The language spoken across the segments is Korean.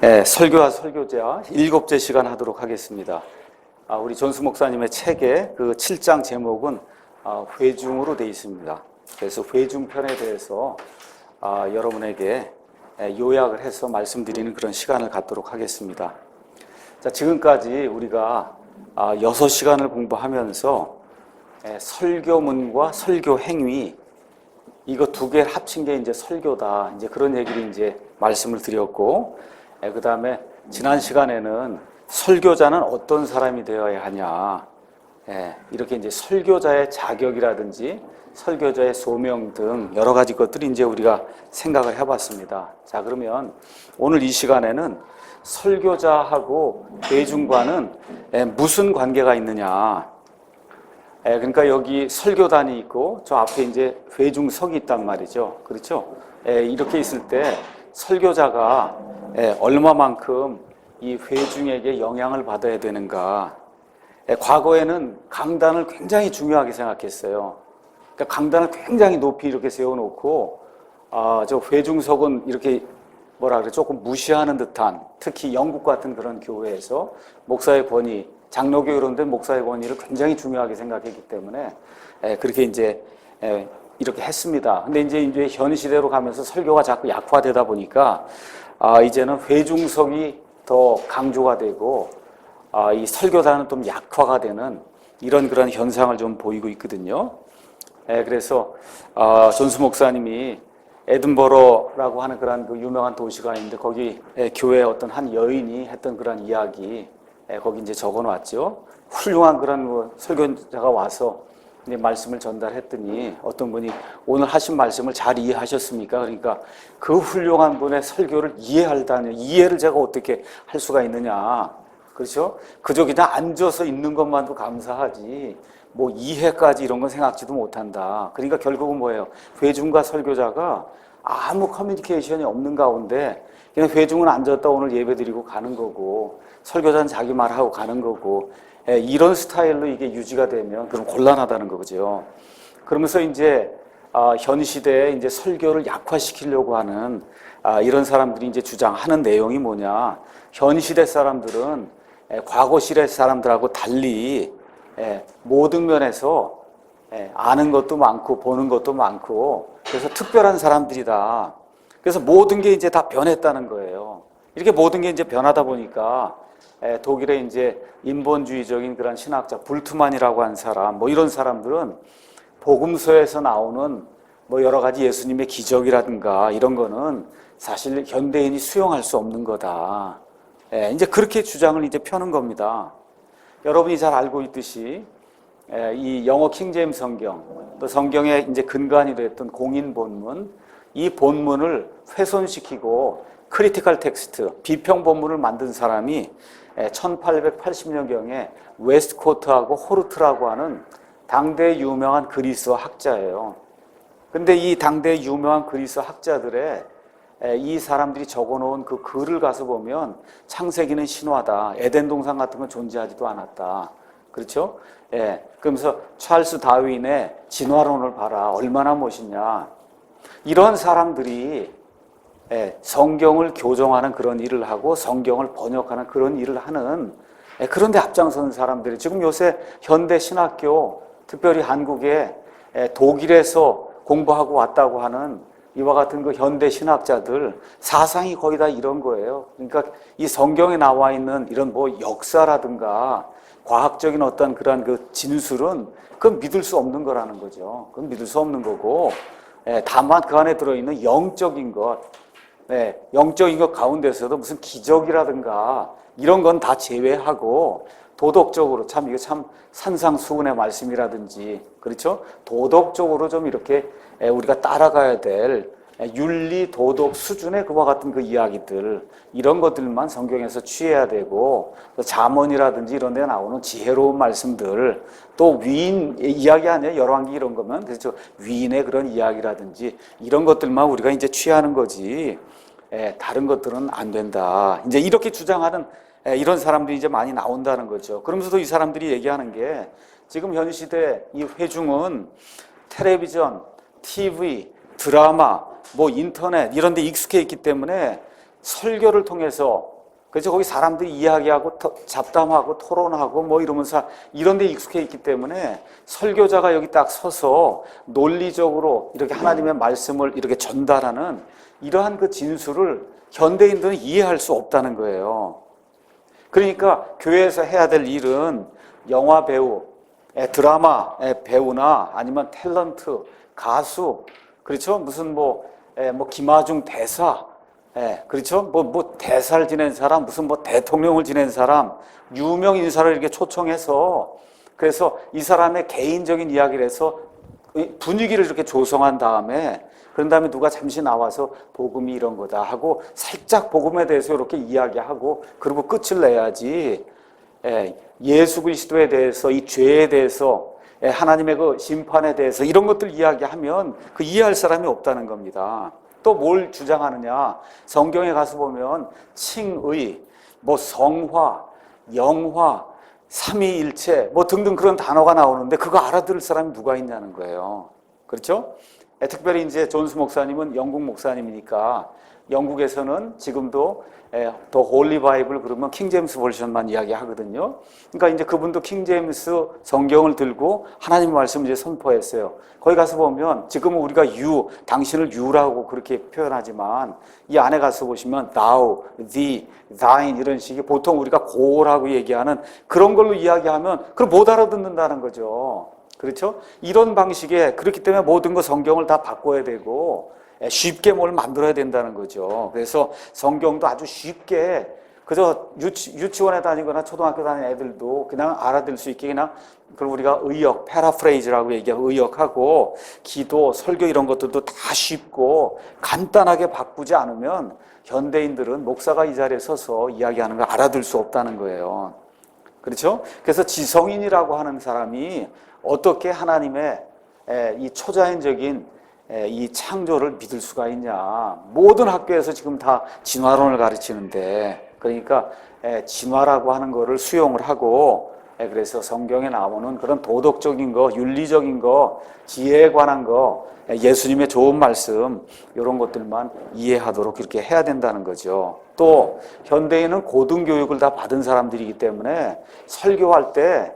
설교와 설교자 7째 시간 하도록 하겠습니다. 우리 존스 목사님의 책의 그 7장 제목은 회중으로 되어 있습니다. 그래서 회중편에 대해서 여러분에게 요약을 해서 말씀드리는 그런 시간을 갖도록 하겠습니다. 자, 지금까지 우리가 6시간을 공부하면서 설교문과 설교 행위, 이거 두 개를 합친 게 이제 설교다, 이제 그런 얘기를 이제 말씀을 드렸고, 그 다음에 지난 시간에는 설교자는 어떤 사람이 되어야 하냐, 이렇게 이제 설교자의 자격이라든지 설교자의 소명 등 여러 가지 것들이 이제 우리가 생각을 해봤습니다. 자, 그러면 오늘 이 시간에는 설교자하고 회중과는 무슨 관계가 있느냐. 그러니까 여기 설교단이 있고 저 앞에 이제 회중석이 있단 말이죠. 그렇죠? 이렇게 있을 때 설교자가 얼마만큼 이 회중에게 영향을 받아야 되는가. 과거에는 강단을 굉장히 중요하게 생각했어요. 그러니까 강단을 굉장히 높이 이렇게 세워놓고 저 회중석은 이렇게 뭐라 그래, 조금 무시하는 듯한, 특히 영국 같은 그런 교회에서 목사의 권위, 장로교 이런 데 목사의 권위를 굉장히 중요하게 생각했기 때문에 그렇게 이제 이렇게 했습니다. 근데 이제 현 시대로 가면서 설교가 자꾸 약화되다 보니까 이제는 회중석이 더 강조가 되고 이 설교단은 좀 약화가 되는 이런 그런 현상을 좀 보이고 있거든요. 그래서 존스 목사님이 에든버러라고 하는 그런 그 유명한 도시가 있는데 거기 교회 어떤 한 여인이 했던 그런 이야기 거기 이제 적어놨죠. 훌륭한 그런 뭐 설교자가 와서 이제 말씀을 전달했더니 어떤 분이 오늘 하신 말씀을 잘 이해하셨습니까? 그러니까 그 훌륭한 분의 설교를 이해하다니, 이해를 제가 어떻게 할 수가 있느냐. 그렇죠? 그저 그냥 앉아서 있는 것만도 감사하지 뭐 이해까지 이런 건 생각지도 못한다. 그러니까 결국은 뭐예요? 회중과 설교자가 아무 커뮤니케이션이 없는 가운데 그냥 회중은 앉았다 오늘 예배드리고 가는 거고 설교자는 자기 말하고 가는 거고 이런 스타일로 이게 유지가 되면 그럼 곤란하다는 거죠. 그러면서 이제 현 시대에 이제 설교를 약화시키려고 하는 이런 사람들이 이제 주장하는 내용이 뭐냐? 현 시대 사람들은 과거 시대 사람들하고 달리 모든 면에서 아는 것도 많고 보는 것도 많고 그래서 특별한 사람들이다. 그래서 모든 게 이제 다 변했다는 거예요. 이렇게 모든 게 이제 변하다 보니까 독일의 이제 인본주의적인 그런 신학자 불트만이라고 하는 사람, 뭐 이런 사람들은 복음서에서 나오는 뭐 여러 가지 예수님의 기적이라든가 이런 거는 사실 현대인이 수용할 수 없는 거다. 이제 그렇게 주장을 이제 펴는 겁니다. 여러분이 잘 알고 있듯이 이 영어 킹제임스 성경, 또 성경의 이제 근간이 됐던 공인 본문, 이 본문을 훼손시키고 크리티컬 텍스트, 비평 본문을 만든 사람이 1880년경에 웨스트코트하고 호르트라고 하는 당대 유명한 그리스 학자예요. 근데 이 당대 유명한 그리스 학자들의 이 사람들이 적어놓은 그 글을 가서 보면 창세기는 신화다, 에덴 동산 같은 건 존재하지도 않았다. 그렇죠? 그러면서 찰스 다윈의 진화론을 봐라, 얼마나 멋있냐. 이런 사람들이 성경을 교정하는 그런 일을 하고 성경을 번역하는 그런 일을 하는 그런데 앞장서는 사람들이 지금 요새 현대 신학교, 특별히 한국에 독일에서 공부하고 왔다고 하는 이와 같은 그 현대 신학자들 사상이 거의 다 이런 거예요. 그러니까 이 성경에 나와 있는 이런 뭐 역사라든가 과학적인 어떤 그런 그 진술은 그건 믿을 수 없는 거라는 거죠. 그건 믿을 수 없는 거고, 다만 그 안에 들어있는 영적인 것, 영적인 것 가운데서도 무슨 기적이라든가 이런 건 다 제외하고 도덕적으로 참 이거 참 산상수훈의 말씀이라든지 그렇죠? 도덕적으로 좀 이렇게 우리가 따라가야 될 윤리 도덕 수준의 그와 같은 그 이야기들 이런 것들만 성경에서 취해야 되고 또 잠언이라든지 이런 데 나오는 지혜로운 말씀들 또 위인 이야기 아니에요? 열왕기 이런 거면 그렇죠? 위인의 그런 이야기라든지 이런 것들만 우리가 이제 취하는 거지 다른 것들은 안 된다. 이제 이렇게 주장하는 이런 사람들이 이제 많이 나온다는 거죠. 그러면서도 이 사람들이 얘기하는 게 지금 현 시대 이 회중은 텔레비전, TV, 드라마, 뭐 인터넷 이런 데 익숙해 있기 때문에 설교를 통해서, 그래서 거기 사람들이 이야기하고 잡담하고 토론하고 뭐 이러면서 이런 데 익숙해 있기 때문에 설교자가 여기 딱 서서 논리적으로 이렇게 하나님의 말씀을 이렇게 전달하는 이러한 그 진술을 현대인들은 이해할 수 없다는 거예요. 그러니까 교회에서 해야 될 일은 영화 배우, 드라마 배우나 아니면 탤런트, 가수, 그렇죠? 무슨 뭐 김아중 대사, 그렇죠? 뭐 대사를 지낸 사람, 무슨 뭐 대통령을 지낸 사람, 유명 인사를 이렇게 초청해서 그래서 이 사람의 개인적인 이야기를 해서 분위기를 이렇게 조성한 다음에 그런 다음에 누가 잠시 나와서 복음이 이런 거다 하고 살짝 복음에 대해서 이렇게 이야기하고 그리고 끝을 내야지. 예수 그리스도에 대해서, 이 죄에 대해서, 하나님의 그 심판에 대해서 이런 것들 이야기하면 그 이해할 사람이 없다는 겁니다. 또 뭘 주장하느냐? 성경에 가서 보면 칭의, 뭐 성화, 영화, 삼위일체 뭐 등등 그런 단어가 나오는데 그거 알아들을 사람이 누가 있냐는 거예요. 그렇죠? 특별히 이제 존스 목사님은 영국 목사님이니까 영국에서는 지금도 더 홀리 바이블 그러면 킹제임스 버전만 이야기하거든요. 그러니까 이제 그분도 킹제임스 성경을 들고 하나님의 말씀을 이제 선포했어요. 거기 가서 보면 지금은 우리가 you, 당신을 you라고 그렇게 표현하지만 이 안에 가서 보시면 thou, thee, thine 이런 식의 보통 우리가 고라고 얘기하는 그런 걸로 이야기하면 그걸 못 알아듣는다는 거죠. 그렇죠? 이런 방식에 그렇기 때문에 모든 거 성경을 다 바꿔야 되고 쉽게 뭘 만들어야 된다는 거죠. 그래서 성경도 아주 쉽게 그저 유치원에 다니거나 초등학교 다니는 애들도 그냥 알아들 수 있게 그냥 그럼 우리가 의역, 패러프레이즈라고 얘기하고 의역하고 기도, 설교 이런 것들도 다 쉽고 간단하게 바꾸지 않으면 현대인들은 목사가 이 자리에 서서 이야기하는 걸 알아들 수 없다는 거예요. 그렇죠? 그래서 지성인이라고 하는 사람이 어떻게 하나님의 이 초자연적인 이 창조를 믿을 수가 있냐. 모든 학교에서 지금 다 진화론을 가르치는데 그러니까 진화라고 하는 거를 수용을 하고 그래서 성경에 나오는 그런 도덕적인 거, 윤리적인 거, 지혜에 관한 거, 예수님의 좋은 말씀 이런 것들만 이해하도록 이렇게 해야 된다는 거죠. 또 현대인은 고등교육을 다 받은 사람들이기 때문에 설교할 때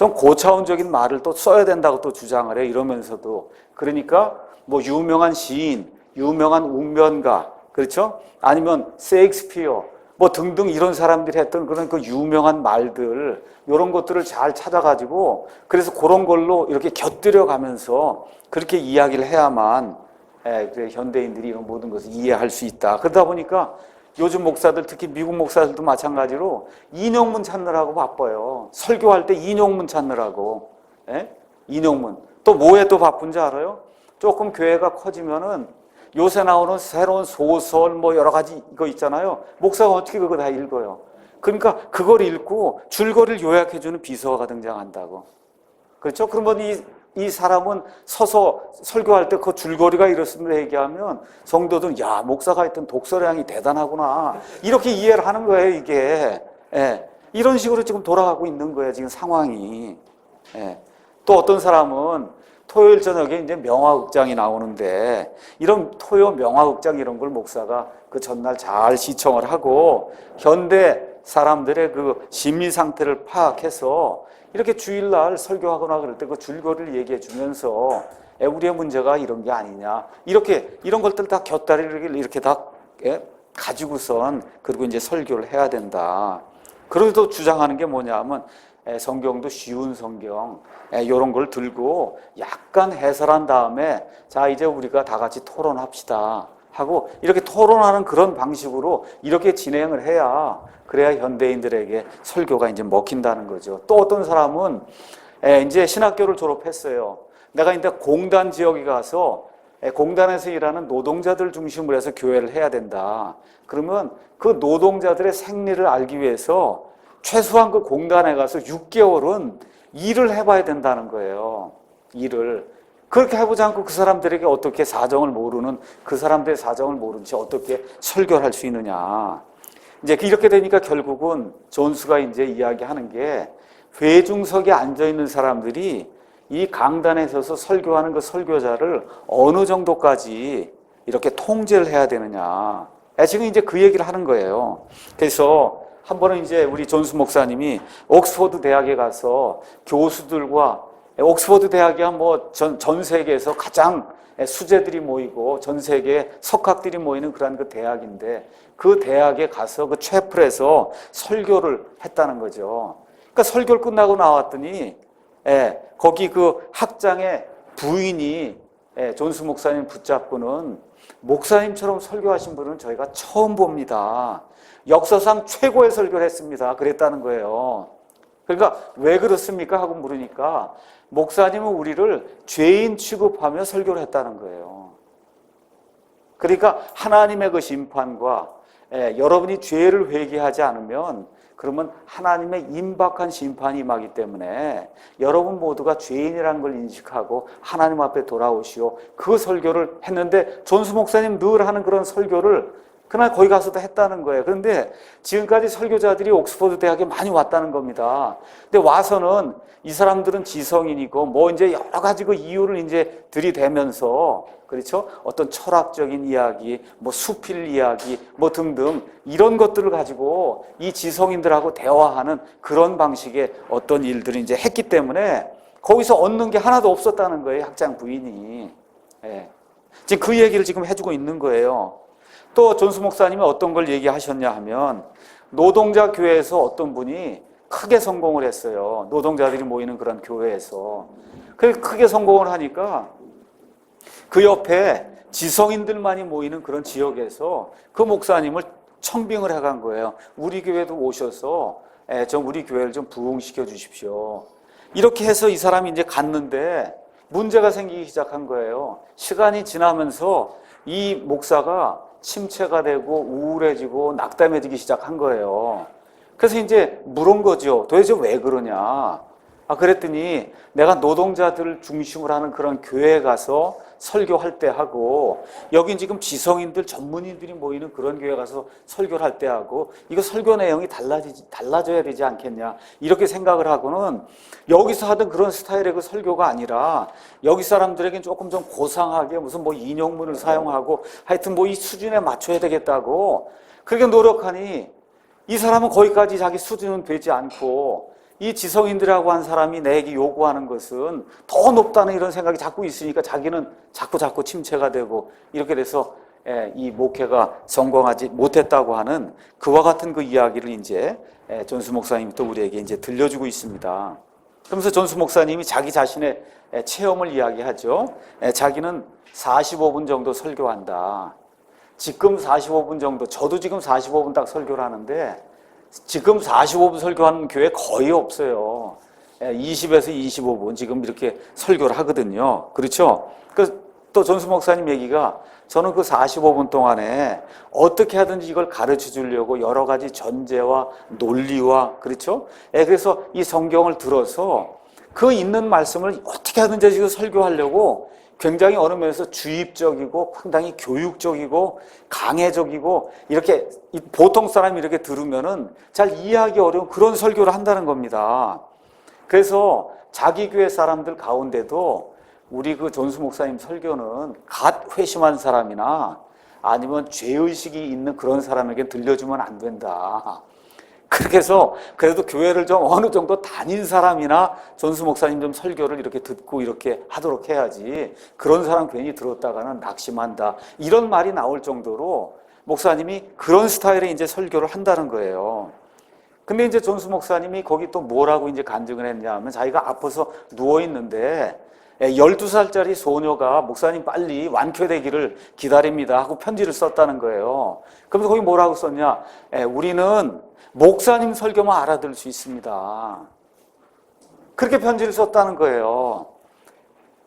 좀 고차원적인 말을 또 써야 된다고 또 주장을 해요. 이러면서도 그러니까 뭐 유명한 시인, 유명한 웅변가, 그렇죠? 아니면 셰익스피어 뭐 등등 이런 사람들이 했던 그런 그 유명한 말들 이런 것들을 잘 찾아가지고 그래서 그런 걸로 이렇게 곁들여 가면서 그렇게 이야기를 해야만 현대인들이 이런 모든 것을 이해할 수 있다. 그러다 보니까 요즘 목사들 특히 미국 목사들도 마찬가지로 인용문 찾느라고 바빠요. 설교할 때 인용문 찾느라고. 인용문. 또 뭐에 또 바쁜지 알아요? 조금 교회가 커지면은 요새 나오는 새로운 소설 뭐 여러 가지 이거 있잖아요. 목사가 어떻게 그거 다 읽어요. 그러니까 그걸 읽고 줄거리를 요약해주는 비서가 등장한다고. 그렇죠? 그러면 이 사람은 서서 설교할 때 그 줄거리가 이렇습니다 얘기하면 성도들은 야 목사가 했던 독서량이 대단하구나 이렇게 이해를 하는 거예요. 이게 이런 식으로 지금 돌아가고 있는 거예요. 지금 상황이. 또 어떤 사람은 토요일 저녁에 이제 명화극장이 나오는데 이런 토요 명화극장 이런 걸 목사가 그 전날 잘 시청을 하고 현대 사람들의 그 심리 상태를 파악해서 이렇게 주일날 설교하거나 그럴 때 그 줄거리를 얘기해 주면서 우리의 문제가 이런 게 아니냐 이렇게 이런 것들 다 곁다리를 이렇게 다 가지고선 그리고 이제 설교를 해야 된다. 그래도 주장하는 게 뭐냐면 성경도 쉬운 성경 이런 걸 들고 약간 해설한 다음에 자 이제 우리가 다 같이 토론합시다 하고 이렇게 토론하는 그런 방식으로 이렇게 진행을 해야 그래야 현대인들에게 설교가 이제 먹힌다는 거죠. 또 어떤 사람은 이제 신학교를 졸업했어요. 내가 이제 공단 지역에 가서 공단에서 일하는 노동자들 중심으로 해서 교회를 해야 된다. 그러면 그 노동자들의 생리를 알기 위해서 최소한 그 공단에 가서 6개월은 일을 해봐야 된다는 거예요. 일을. 그렇게 해보지 않고 그 사람들에게 어떻게 사정을 모르는 그 사람들의 사정을 모른 채 어떻게 설교를 할 수 있느냐. 이제 이렇게 되니까 결국은 존스가 이제 이야기하는 게 회중석에 앉아있는 사람들이 이 강단에 서서 설교하는 그 설교자를 어느 정도까지 이렇게 통제를 해야 되느냐. 지금 이제 그 얘기를 하는 거예요. 그래서 한 번은 이제 우리 존스 목사님이 옥스퍼드 대학에 가서 교수들과, 옥스퍼드 대학이야 뭐 전 세계에서 가장 수재들이 모이고 전 세계 석학들이 모이는 그런 그 대학인데, 그 대학에 가서 그 채플에서 설교를 했다는 거죠. 그러니까 설교를 끝나고 나왔더니 거기 그 학장의 부인이 존스 목사님 붙잡고는, 목사님처럼 설교하신 분은 저희가 처음 봅니다. 역사상 최고의 설교를 했습니다. 그랬다는 거예요. 그러니까 왜 그렇습니까? 하고 물으니까 목사님은 우리를 죄인 취급하며 설교를 했다는 거예요. 그러니까 하나님의 그 심판과 여러분이 죄를 회개하지 않으면 그러면 하나님의 임박한 심판이 임하기 때문에 여러분 모두가 죄인이라는 걸 인식하고 하나님 앞에 돌아오시오. 그 설교를 했는데 존스 목사님 늘 하는 그런 설교를 그날 거기 가서도 했다는 거예요. 그런데 지금까지 설교자들이 옥스퍼드 대학에 많이 왔다는 겁니다. 근데 와서는 이 사람들은 지성인이고 뭐 이제 여러 가지 그 이유를 이제 들이대면서, 그렇죠? 어떤 철학적인 이야기, 뭐 수필 이야기, 뭐 등등 이런 것들을 가지고 이 지성인들하고 대화하는 그런 방식의 어떤 일들을 이제 했기 때문에 거기서 얻는 게 하나도 없었다는 거예요. 학장 부인이. 지금 그 얘기를 지금 해주고 있는 거예요. 또 존스 목사님이 어떤 걸 얘기하셨냐 하면, 노동자 교회에서 어떤 분이 크게 성공을 했어요. 노동자들이 모이는 그런 교회에서. 그래서 크게 성공을 하니까 그 옆에 지성인들만이 모이는 그런 지역에서 그 목사님을 청빙을 해간 거예요. 우리 교회도 오셔서 좀 우리 교회를 좀 부흥시켜 주십시오. 이렇게 해서 이 사람이 이제 갔는데 문제가 생기기 시작한 거예요. 시간이 지나면서 이 목사가 침체가 되고 우울해지고 낙담해지기 시작한 거예요. 그래서 이제 물은 거죠. 도대체 왜 그러냐? 그랬더니 내가 노동자들을 중심으로 하는 그런 교회에 가서 설교할 때 하고, 여긴 지금 지성인들 전문인들이 모이는 그런 교회 가서 설교를 할 때 하고, 이거 설교 내용이 달라져야 되지 않겠냐, 이렇게 생각을 하고는 여기서 하던 그런 스타일의 그 설교가 아니라 여기 사람들에겐 조금 좀 고상하게 무슨 뭐 인용문을 사용하고 하여튼 뭐 이 수준에 맞춰야 되겠다고 그렇게 노력하니, 이 사람은 거기까지 자기 수준은 되지 않고 이 지성인들하고 한 사람이 내게 요구하는 것은 더 높다는 이런 생각이 자꾸 있으니까 자기는 자꾸 침체가 되고, 이렇게 돼서 이 목회가 성공하지 못했다고 하는 그와 같은 그 이야기를 이제 존스 목사님이 또 우리에게 이제 들려주고 있습니다. 그러면서 존스 목사님이 자기 자신의 체험을 이야기하죠. 자기는 45분 정도 설교한다. 지금 45분 정도, 저도 지금 45분 딱 설교를 하는데 지금 45분 설교하는 교회 거의 없어요. 20에서 25분 지금 이렇게 설교를 하거든요. 그렇죠? 또 존스 목사님 얘기가, 저는 그 45분 동안에 어떻게 하든지 이걸 가르쳐 주려고 여러 가지 전제와 논리와, 그렇죠? 그래서 이 성경을 들어서 그 있는 말씀을 어떻게 하든지 지금 설교하려고 굉장히 어느 면에서 주입적이고 상당히 교육적이고 강해적이고, 이렇게 보통 사람이 이렇게 들으면은 잘 이해하기 어려운 그런 설교를 한다는 겁니다. 그래서 자기 교회 사람들 가운데도 우리 그 존스 목사님 설교는 갓 회심한 사람이나 아니면 죄의식이 있는 그런 사람에게 들려주면 안 된다. 그렇게 해서 그래도 교회를 좀 어느 정도 다닌 사람이나 존스 목사님 좀 설교를 이렇게 듣고 이렇게 하도록 해야지, 그런 사람 괜히 들었다가는 낙심한다, 이런 말이 나올 정도로 목사님이 그런 스타일의 이제 설교를 한다는 거예요. 근데 이제 존스 목사님이 거기 또 뭐라고 이제 간증을 했냐 하면, 자기가 아파서 누워있는데 12살짜리 소녀가 목사님 빨리 완쾌되기를 기다립니다 하고 편지를 썼다는 거예요. 그러면서 거기 뭐라고 썼냐, 우리는 목사님 설교만 알아들을 수 있습니다. 그렇게 편지를 썼다는 거예요.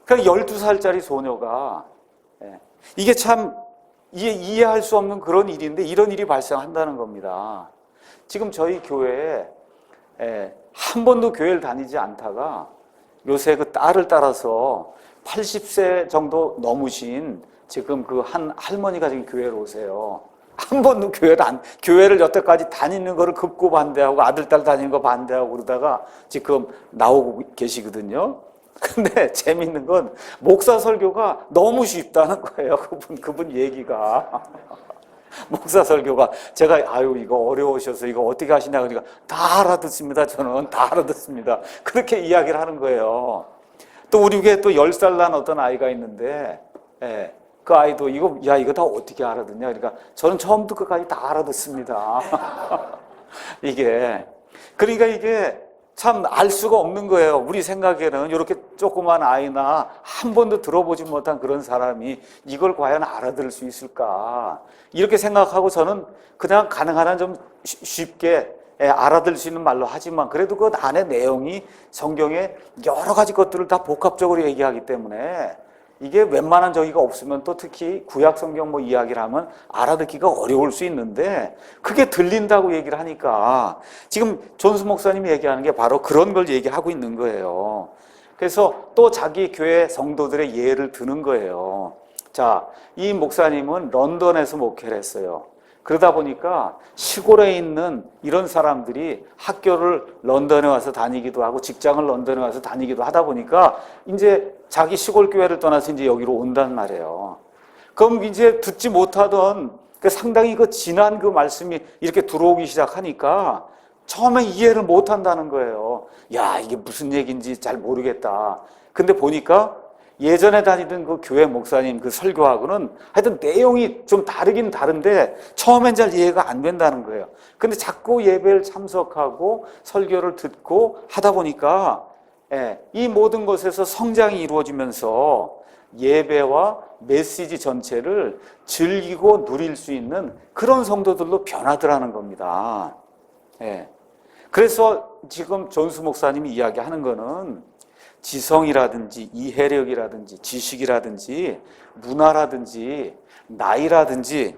그러니까 12살짜리 소녀가, 이게 참 이해할 수 없는 그런 일인데 이런 일이 발생한다는 겁니다. 지금 저희 교회에 한 번도 교회를 다니지 않다가 요새 그 딸을 따라서 80세 정도 넘으신 지금 그 한 할머니가 지금 교회로 오세요. 한 번도 교회를 여태까지 다니는 거를 극구 반대하고 아들, 딸 다니는 거 반대하고 그러다가 지금 나오고 계시거든요. 근데 재밌는 건 목사 설교가 너무 쉽다는 거예요. 그분 얘기가. 목사 설교가 제가 아유 이거 어려우셔서 이거 어떻게 하시냐 그러니까 다 알아듣습니다. 저는 다 알아듣습니다. 그렇게 이야기를 하는 거예요. 또 우리 교회에 또 10살 난 어떤 아이가 있는데 그 아이도 이거 다 어떻게 알아듣냐 그러니까 저는 처음부터 끝까지 다 알아듣습니다. 그러니까 이게 참 알 수가 없는 거예요. 우리 생각에는 이렇게 조그만 아이나 한 번도 들어보지 못한 그런 사람이 이걸 과연 알아들을 수 있을까? 이렇게 생각하고 저는 그냥 가능한 한 좀 쉽게 알아들 수 있는 말로 하지만 그래도 그 안에 내용이 성경에 여러 가지 것들을 다 복합적으로 얘기하기 때문에 이게 웬만한 저기가 없으면 또 특히 구약 성경 뭐 이야기를 하면 알아듣기가 어려울 수 있는데 그게 들린다고 얘기를 하니까 지금 존스 목사님이 얘기하는 게 바로 그런 걸 얘기하고 있는 거예요. 그래서 또 자기 교회 성도들의 예를 드는 거예요. 자, 이 목사님은 런던에서 목회를 했어요. 그러다 보니까 시골에 있는 이런 사람들이 학교를 런던에 와서 다니기도 하고 직장을 런던에 와서 다니기도 하다 보니까 이제 자기 시골 교회를 떠나서 이제 여기로 온단 말이에요. 그럼 이제 듣지 못하던 상당히 그 진한 그 말씀이 이렇게 들어오기 시작하니까 처음에 이해를 못 한다는 거예요. 야, 이게 무슨 얘기인지 잘 모르겠다. 근데 보니까 예전에 다니던 그 교회 목사님 그 설교하고는 하여튼 내용이 좀 다르긴 다른데 처음엔 잘 이해가 안 된다는 거예요. 근데 자꾸 예배를 참석하고 설교를 듣고 하다 보니까 이 모든 것에서 성장이 이루어지면서 예배와 메시지 전체를 즐기고 누릴 수 있는 그런 성도들로 변하더라는 겁니다. 그래서 지금 존스 목사님이 이야기하는 거는 지성이라든지 이해력이라든지 지식이라든지 문화라든지 나이라든지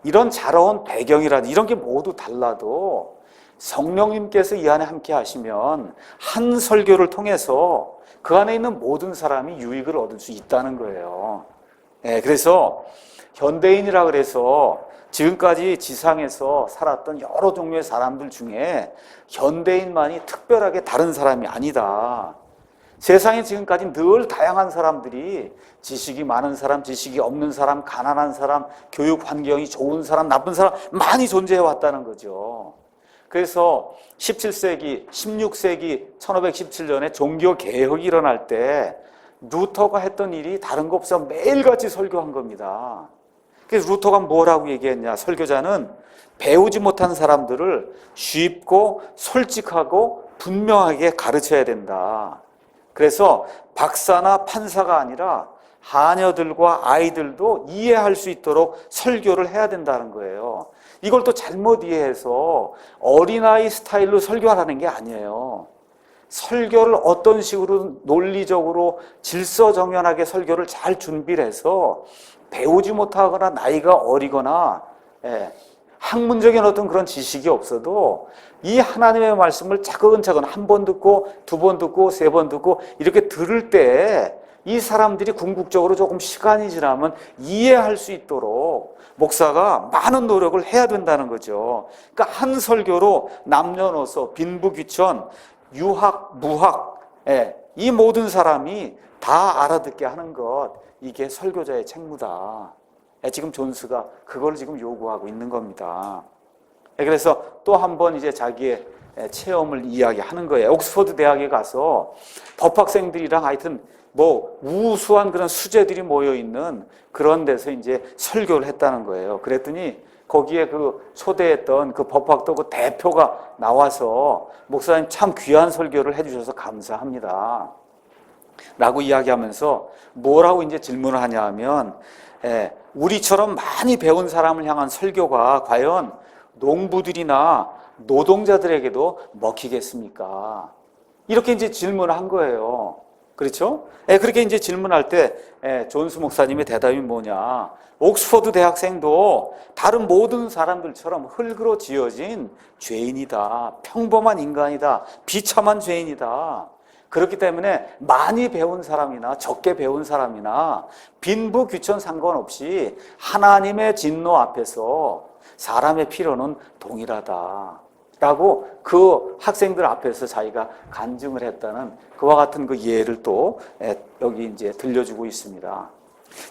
이런 자라온 배경이라든지 이런 게 모두 달라도 성령님께서 이 안에 함께 하시면 한 설교를 통해서 그 안에 있는 모든 사람이 유익을 얻을 수 있다는 거예요. 그래서 현대인이라 그래서 지금까지 지상에서 살았던 여러 종류의 사람들 중에 현대인만이 특별하게 다른 사람이 아니다. 세상에 지금까지 늘 다양한 사람들이 지식이 많은 사람, 지식이 없는 사람, 가난한 사람, 교육 환경이 좋은 사람, 나쁜 사람 많이 존재해 왔다는 거죠. 그래서 17세기, 16세기, 1517년에 종교개혁이 일어날 때 루터가 했던 일이 다른 거 없어 매일같이 설교한 겁니다. 그래서 루터가 뭐라고 얘기했냐. 설교자는 배우지 못한 사람들을 쉽고 솔직하고 분명하게 가르쳐야 된다. 그래서 박사나 판사가 아니라 하녀들과 아이들도 이해할 수 있도록 설교를 해야 된다는 거예요. 이걸 또 잘못 이해해서 어린아이 스타일로 설교하라는 게 아니에요. 설교를 어떤 식으로 논리적으로 질서정연하게 설교를 잘 준비를 해서 배우지 못하거나 나이가 어리거나 학문적인 어떤 그런 지식이 없어도 이 하나님의 말씀을 차근차근 한 번 듣고 두 번 듣고 세 번 듣고 이렇게 들을 때 이 사람들이 궁극적으로 조금 시간이 지나면 이해할 수 있도록 목사가 많은 노력을 해야 된다는 거죠. 그러니까 한 설교로 남녀노소, 빈부귀천, 유학, 무학 이 모든 사람이 다 알아듣게 하는 것, 이게 설교자의 책무다. 지금 존스가 그걸 지금 요구하고 있는 겁니다. 그래서 또 한 번 이제 자기의 체험을 이야기하는 거예요. 옥스퍼드 대학에 가서 법학생들이랑 하여튼 뭐 우수한 그런 수재들이 모여 있는 그런 데서 이제 설교를 했다는 거예요. 그랬더니 거기에 그 초대했던 그 법학도 그 대표가 나와서 목사님 참 귀한 설교를 해주셔서 감사합니다. 라고 이야기하면서 뭐라고 이제 질문을 하냐 하면 우리처럼 많이 배운 사람을 향한 설교가 과연 농부들이나 노동자들에게도 먹히겠습니까? 이렇게 이제 질문을 한 거예요. 그렇죠? 그렇게 이제 질문할 때 존스 목사님의 대답이 뭐냐? 옥스퍼드 대학생도 다른 모든 사람들처럼 흙으로 지어진 죄인이다. 평범한 인간이다. 비참한 죄인이다. 그렇기 때문에 많이 배운 사람이나 적게 배운 사람이나 빈부귀천 상관없이 하나님의 진노 앞에서 사람의 필요는 동일하다. 라고 그 학생들 앞에서 자기가 간증을 했다는 그와 같은 그 예를 또 여기 이제 들려주고 있습니다.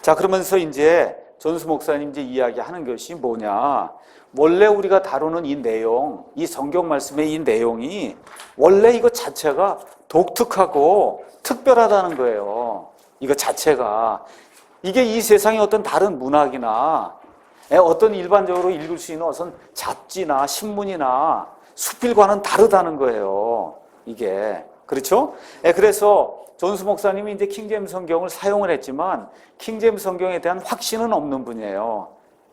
자, 그러면서 이제 전수 목사님 이제 이야기하는 것이 뭐냐? 원래 우리가 다루는 이 내용, 이 성경 말씀의 이 내용이 원래 이거 자체가 독특하고 특별하다는 거예요. 이거 자체가. 이게 이 세상의 어떤 다른 문학이나 어떤 일반적으로 읽을 수 있는 어떤 잡지나 신문이나 수필과는 다르다는 거예요. 이게. 그렇죠? 그래서 존스 목사님이 이제 킹제임스 성경을 사용을 했지만 킹제임스 성경에 대한 확신은 없는 분이에요.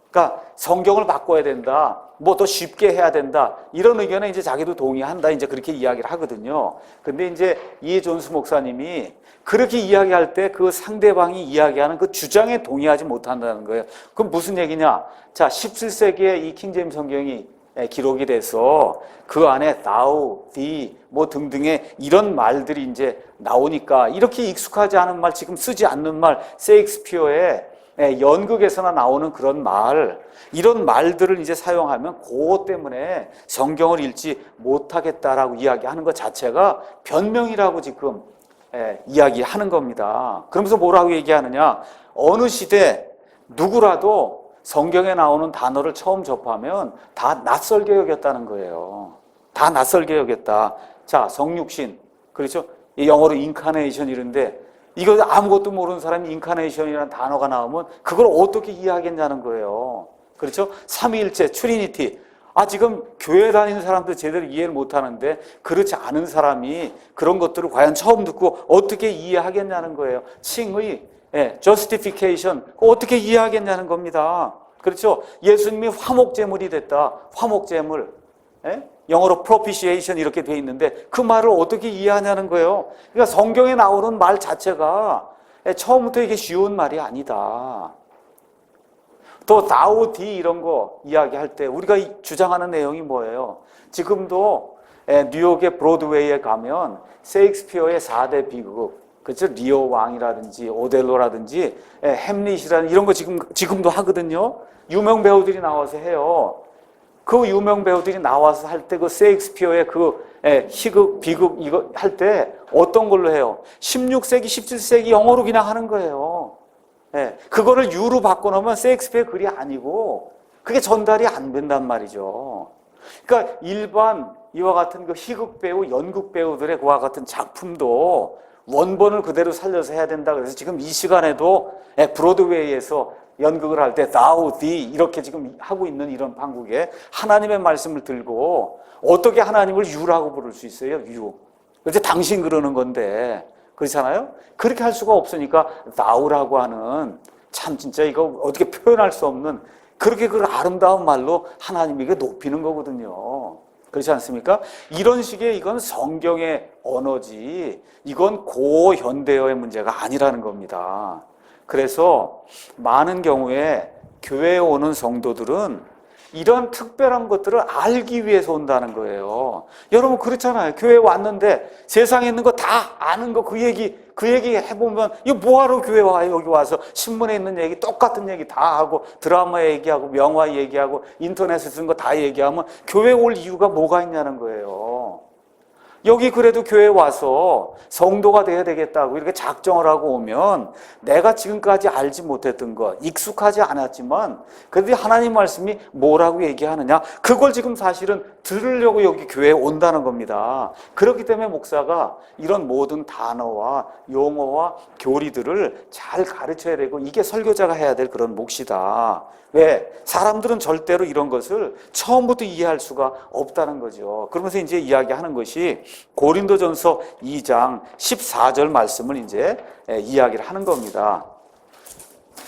그러니까 성경을 바꿔야 된다. 뭐 더 쉽게 해야 된다. 이런 의견에 이제 자기도 동의한다. 이제 그렇게 이야기를 하거든요. 근데 이제 이 존스 목사님이 그렇게 이야기할 때 그 상대방이 이야기하는 그 주장에 동의하지 못한다는 거예요. 그럼 무슨 얘기냐? 자, 17세기에 이 킹제임스 성경이 기록이 돼서 그 안에 thou, thee 뭐 등등의 이런 말들이 이제 나오니까 이렇게 익숙하지 않은 말, 지금 쓰지 않는 말, 셰익스피어의 연극에서나 나오는 그런 말, 이런 말들을 이제 사용하면 그것 때문에 성경을 읽지 못하겠다라고 이야기하는 것 자체가 변명이라고 지금 이야기하는 겁니다. 그러면서 뭐라고 얘기하느냐? 어느 시대 누구라도 성경에 나오는 단어를 처음 접하면 다 낯설게 여겼다는 거예요. 다 낯설게 여겼다. 자, 성육신. 그렇죠? 영어로 인카네이션 이런데 이거 아무것도 모르는 사람이 인카네이션이라는 단어가 나오면 그걸 어떻게 이해하겠냐는 거예요. 그렇죠? 삼위일체, 트리니티. 지금 교회 다니는 사람도 제대로 이해를 못하는데 그렇지 않은 사람이 그런 것들을 과연 처음 듣고 어떻게 이해하겠냐는 거예요. 칭의, justification, 어떻게 이해하겠냐는 겁니다. 그렇죠? 예수님이 화목제물이 됐다. 화목제물. 영어로 propitiation 이렇게 돼 있는데 그 말을 어떻게 이해하냐는 거예요. 그러니까 성경에 나오는 말 자체가 처음부터 이게 쉬운 말이 아니다. 또 thou, thee 이런 거 이야기할 때 우리가 주장하는 내용이 뭐예요? 지금도 뉴욕의 브로드웨이에 가면 셰익스피어의 4대 비극, 그렇죠? 리오 왕이라든지 오델로라든지 햄릿이라는 이런 거 지금도 하거든요. 유명 배우들이 나와서 해요. 그 유명 배우들이 나와서 할 때 그 셰익스피어의 그 희극, 비극 이거 할 때 어떤 걸로 해요? 16세기, 17세기 영어로 그냥 하는 거예요. 그거를 유로 바꿔놓으면 셰익스피어 글이 아니고 그게 전달이 안 된단 말이죠. 그러니까 일반 이와 같은 그 희극 배우, 연극 배우들의 그와 같은 작품도 원본을 그대로 살려서 해야 된다. 그래서 지금 이 시간에도 브로드웨이에서 연극을 할 때 thou, thee 이렇게 지금 하고 있는 이런 판국에 하나님의 말씀을 들고 어떻게 하나님을 유라고 부를 수 있어요? 유. 그래서 당신 그러는 건데 그렇잖아요? 그렇게 할 수가 없으니까 thou라고 하는 참 진짜 이거 어떻게 표현할 수 없는 그렇게 그 아름다운 말로 하나님에게 높이는 거거든요. 그렇지 않습니까? 이런 식의 이건 성경의 언어지 이건 고현대어의 문제가 아니라는 겁니다. 그래서 많은 경우에 교회에 오는 성도들은 이런 특별한 것들을 알기 위해서 온다는 거예요. 여러분 그렇잖아요. 교회에 왔는데 세상에 있는 거 다 아는 거 그 얘기 해보면 이거 뭐하러 교회 와요? 여기 와서 신문에 있는 얘기 똑같은 얘기 다 하고 드라마 얘기하고 명화 얘기하고 인터넷에 쓴 거 다 얘기하면 교회 올 이유가 뭐가 있냐는 거예요. 여기 그래도 교회에 와서 성도가 돼야 되겠다고 이렇게 작정을 하고 오면 내가 지금까지 알지 못했던 것, 익숙하지 않았지만 그래도 하나님 말씀이 뭐라고 얘기하느냐 그걸 지금 사실은 들으려고 여기 교회에 온다는 겁니다. 그렇기 때문에 목사가 이런 모든 단어와 용어와 교리들을 잘 가르쳐야 되고 이게 설교자가 해야 될 그런 몫이다. 왜? 사람들은 절대로 이런 것을 처음부터 이해할 수가 없다는 거죠. 그러면서 이제 이야기하는 것이 고린도전서 2장 14절 말씀을 이제 이야기를 하는 겁니다.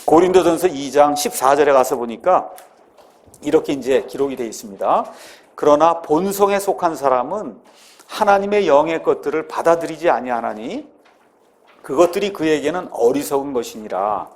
고린도전서 2장 14절에 가서 보니까 이렇게 이제 기록이 되어 있습니다. 그러나 본성에 속한 사람은 하나님의 영의 것들을 받아들이지 아니하나니 그것들이 그에게는 어리석은 것이니라.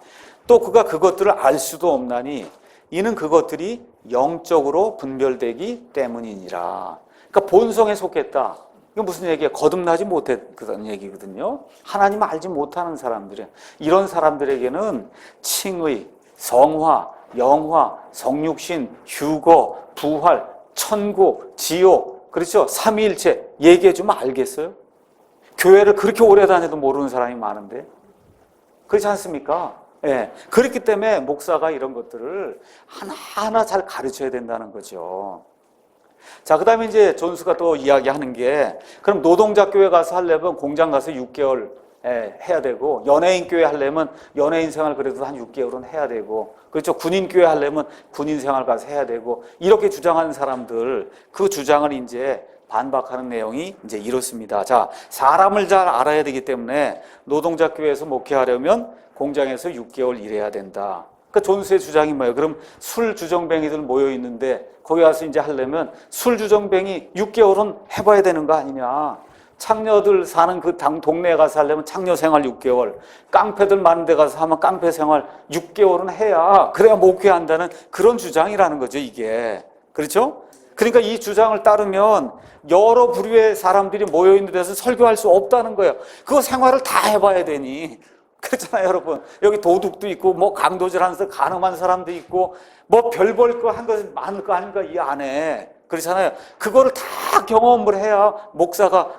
또 그가 그것들을 알 수도 없나니 이는 그것들이 영적으로 분별되기 때문이니라. 그러니까 본성에 속했다. 이건 무슨 얘기예요? 거듭나지 못했다는 얘기거든요. 하나님을 알지 못하는 사람들, 이런 사람들에게는 칭의, 성화, 영화, 성육신, 휴거, 부활, 천국, 지옥, 그렇죠? 삼위일체 얘기해 주면 알겠어요? 교회를 그렇게 오래 다녀도 모르는 사람이 많은데 그렇지 않습니까? 예, 그렇기 때문에 목사가 이런 것들을 하나하나 잘 가르쳐야 된다는 거죠. 자, 그 다음에 이제 존스가 또 이야기하는 게, 그럼 노동자 교회 가서 하려면 공장 가서 6개월 해야 되고, 연예인 교회 하려면 연예인 생활 그래도 한 6개월은 해야 되고, 그렇죠. 군인 교회 하려면 군인 생활 가서 해야 되고, 이렇게 주장하는 사람들, 그 주장을 이제 반박하는 내용이 이제 이렇습니다. 자, 사람을 잘 알아야 되기 때문에 노동자 교회에서 목회하려면 공장에서 6개월 일해야 된다. 그 존스의 주장이 뭐예요? 그럼 술 주정뱅이들 모여 있는데 거기 가서 이제 하려면 술 주정뱅이 6개월은 해봐야 되는 거 아니냐? 창녀들 사는 그 동네에 가서 하려면 창녀 생활 6개월, 깡패들 많은 데 가서 하면 깡패 생활 6개월은 해야, 그래야 목회한다는 그런 주장이라는 거죠, 이게. 그렇죠? 그러니까 이 주장을 따르면 여러 부류의 사람들이 모여 있는 데서 설교할 수 없다는 거예요. 그 생활을 다 해봐야 되니. 그렇잖아요, 여러분. 여기 도둑도 있고, 뭐 강도질하면서 가늠한 사람도 있고, 뭐 별 볼 거 한 것은 많을 거 아닌가 이 안에. 그렇잖아요. 그거를 다 경험을 해야 목사가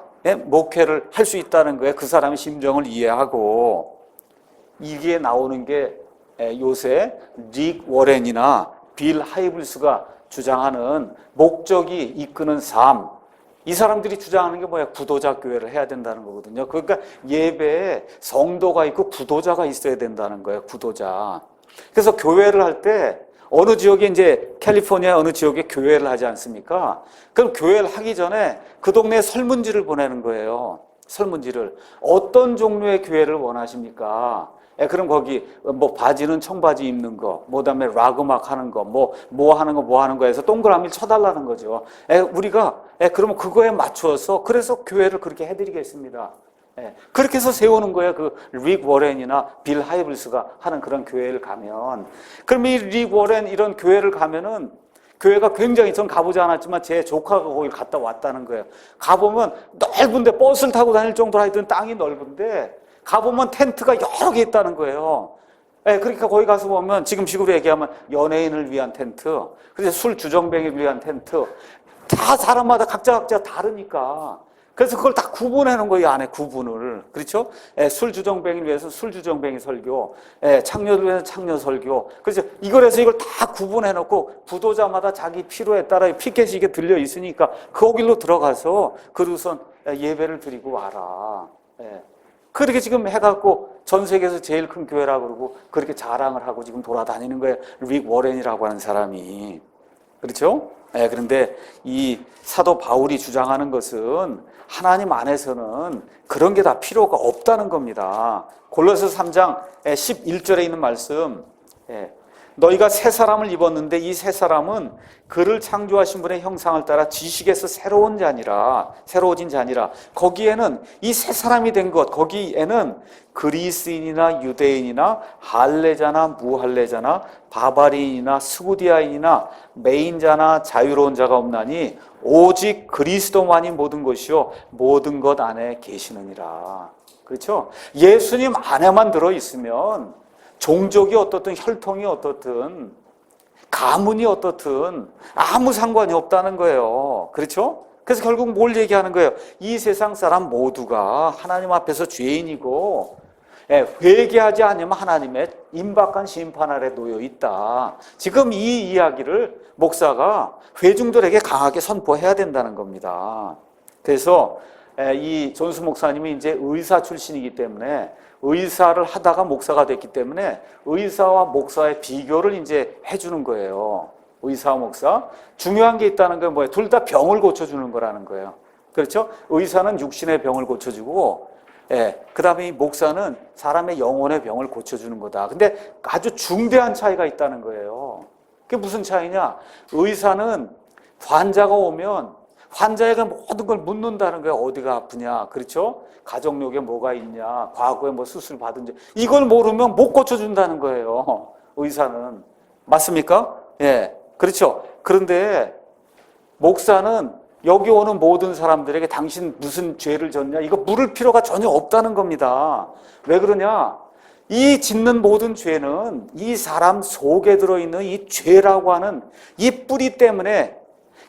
목회를 할 수 있다는 거예요. 그 사람의 심정을 이해하고. 이게 나오는 게 요새 릭 워렌이나 빌 하이블스가 주장하는 목적이 이끄는 삶, 이 사람들이 주장하는 게 뭐야? 구도자 교회를 해야 된다는 거거든요. 그러니까 예배에 성도가 있고 구도자가 있어야 된다는 거예요. 구도자. 그래서 교회를 할 때 어느 지역에 이제 캘리포니아 어느 지역에 교회를 하지 않습니까? 그럼 교회를 하기 전에 그 동네에 설문지를 보내는 거예요. 설문지를. 어떤 종류의 교회를 원하십니까? 그럼 거기 뭐 바지는 청바지 입는 거, 뭐 그다음에 락 음악 하는 거, 뭐 하는 거 해서 동그라미를 쳐달라는 거죠. 우리가 그러면 그거에 맞춰서 그래서 교회를 그렇게 해드리겠습니다. 그렇게 해서 세우는 거예요. 그 릭 워렌이나 빌 하이블스가 하는 그런 교회를 가면, 그럼 이 릭 워렌 이런 교회를 가면은 교회가 굉장히, 전 가보지 않았지만 제 조카가 거기 갔다 왔다는 거예요. 가보면 넓은데 버스를 타고 다닐 정도로 하여튼 땅이 넓은데 가보면 텐트가 여러 개 있다는 거예요. 그러니까 거기 가서 보면 지금 식으로 얘기하면 연예인을 위한 텐트, 그래서 술 주정뱅이를 위한 텐트, 다 사람마다 각자 다르니까. 그래서 그걸 다 구분해 놓은 거예요, 이 안에 구분을. 그렇죠? 술 주정뱅이를 위해서 술 주정뱅이 설교, 창녀를 위해서 창녀 설교. 그래서 이걸 해서 이걸 다 구분해 놓고 부도자마다 자기 필요에 따라 피켓이 이게 들려 있으니까 거길로 들어가서 그러고선 예배를 드리고 와라. 그렇게 지금 해갖고 전 세계에서 제일 큰 교회라고 그러고 그렇게 자랑을 하고 지금 돌아다니는 거예요. 릭 워렌이라고 하는 사람이. 그렇죠? 그런데 이 사도 바울이 주장하는 것은 하나님 안에서는 그런 게 다 필요가 없다는 겁니다. 골로새서 3장 11절에 있는 말씀, 너희가 새 사람을 입었는데 이 새 사람은 그를 창조하신 분의 형상을 따라 지식에서 새로워진 자니라. 거기에는 이 새 사람이 된 것, 거기에는 그리스인이나 유대인이나 할례자나 무할례자나 바바리인이나 스구디아인이나 매인자나 자유로운 자가 없나니 오직 그리스도만이 모든 것이요 모든 것 안에 계시느니라. 그렇죠? 예수님 안에만 들어있으면 종족이 어떻든 혈통이 어떻든 가문이 어떻든 아무 상관이 없다는 거예요. 그렇죠? 그래서 결국 뭘 얘기하는 거예요? 이 세상 사람 모두가 하나님 앞에서 죄인이고 회개하지 않으면 하나님의 임박한 심판 아래 놓여 있다. 지금 이 이야기를 목사가 회중들에게 강하게 선포해야 된다는 겁니다. 그래서 이 존스 목사님이 이제 의사 출신이기 때문에 의사를 하다가 목사가 됐기 때문에 의사와 목사의 비교를 이제 해주는 거예요. 의사와 목사. 중요한 게 있다는 건 뭐예요? 둘 다 병을 고쳐주는 거라는 거예요. 그렇죠? 의사는 육신의 병을 고쳐주고, 그 다음에 이 목사는 사람의 영혼의 병을 고쳐주는 거다. 근데 아주 중대한 차이가 있다는 거예요. 그게 무슨 차이냐? 의사는 환자가 오면 환자에게 모든 걸 묻는다는 거예요. 어디가 아프냐, 그렇죠? 가족력에 뭐가 있냐, 과거에 뭐 수술 받은지, 이걸 모르면 못 고쳐준다는 거예요. 의사는. 맞습니까? 그렇죠. 그런데 목사는 여기 오는 모든 사람들에게 당신 무슨 죄를 졌냐, 이거 물을 필요가 전혀 없다는 겁니다. 왜 그러냐? 이 짓는 모든 죄는 이 사람 속에 들어있는 이 죄라고 하는 이 뿌리 때문에